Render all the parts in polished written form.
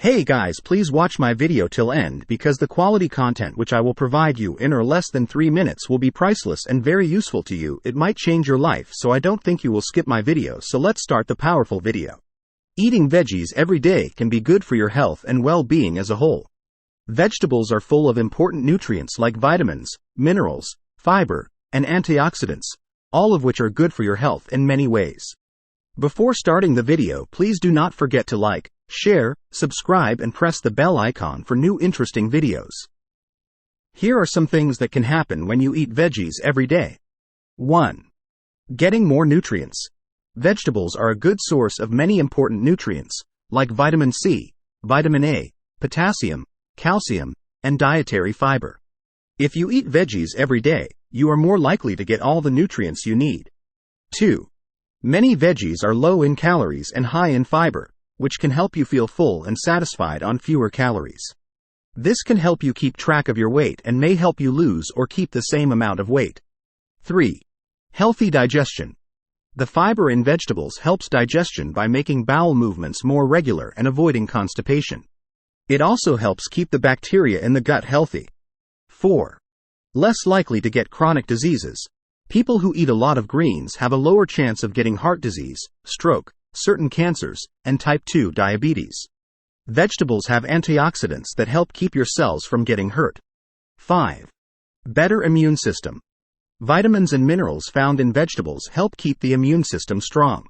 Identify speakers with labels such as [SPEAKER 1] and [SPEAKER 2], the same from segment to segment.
[SPEAKER 1] Hey guys, please watch my video till end because the quality content which I will provide you in or less than 3 minutes will be priceless and very useful to you. It might change your life, so I don't think you will skip my video. So let's start the powerful video. Eating veggies every day can be good for your health and well-being as a whole. Vegetables are full of important nutrients like vitamins, minerals, fiber, and antioxidants, all of which are good for your health in many ways. Before starting the video, please do not forget to like, share, subscribe and press the bell icon for new interesting videos. Here are some things that can happen when you eat veggies every day. 1. Getting more nutrients. Vegetables are a good source of many important nutrients, like vitamin C, vitamin A, potassium, calcium, and dietary fiber. If you eat veggies every day, you are more likely to get all the nutrients you need. 2. Many veggies are low in calories and high in fiber, which can help you feel full and satisfied on fewer calories. This can help you keep track of your weight and may help you lose or keep the same amount of weight. 3. Healthy digestion. The fiber in vegetables helps digestion by making bowel movements more regular and avoiding constipation. It also helps keep the bacteria in the gut healthy. 4. Less likely to get chronic diseases. People who eat a lot of greens have a lower chance of getting heart disease, stroke, certain cancers, and type 2 diabetes. Vegetables have antioxidants that help keep your cells from getting hurt. 5. Better immune system. Vitamins and minerals found in vegetables help keep the immune system strong.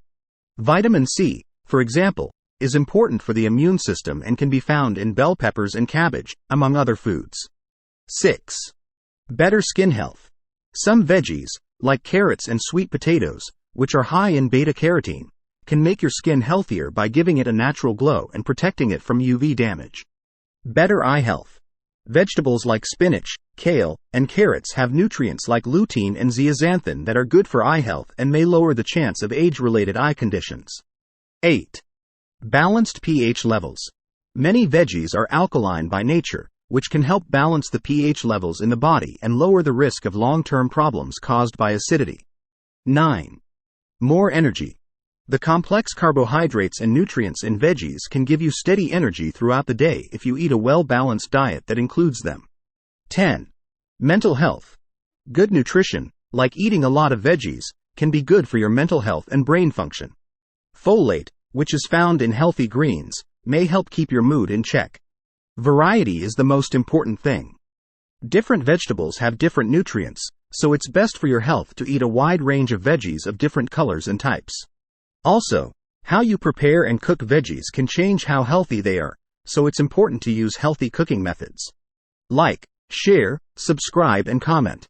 [SPEAKER 1] Vitamin C, for example, is important for the immune system and can be found in bell peppers and cabbage, among other foods. 6. Better skin health. Some veggies, like carrots and sweet potatoes, which are high in beta-carotene, can make your skin healthier by giving it a natural glow and protecting it from UV damage. Better eye health. Vegetables like spinach, kale, and carrots have nutrients like lutein and zeaxanthin that are good for eye health and may lower the chance of age-related eye conditions. 8. Balanced pH levels. Many veggies are alkaline by nature, which can help balance the pH levels in the body and lower the risk of long-term problems caused by acidity. 9. More energy. The complex carbohydrates and nutrients in veggies can give you steady energy throughout the day if you eat a well-balanced diet that includes them. 10. Mental health. Good nutrition, like eating a lot of veggies, can be good for your mental health and brain function. Folate, which is found in healthy greens, may help keep your mood in check. Variety is the most important thing. Different vegetables have different nutrients, so it's best for your health to eat a wide range of veggies of different colors and types. Also, how you prepare and cook veggies can change how healthy they are, so it's important to use healthy cooking methods. Like, share, subscribe and comment.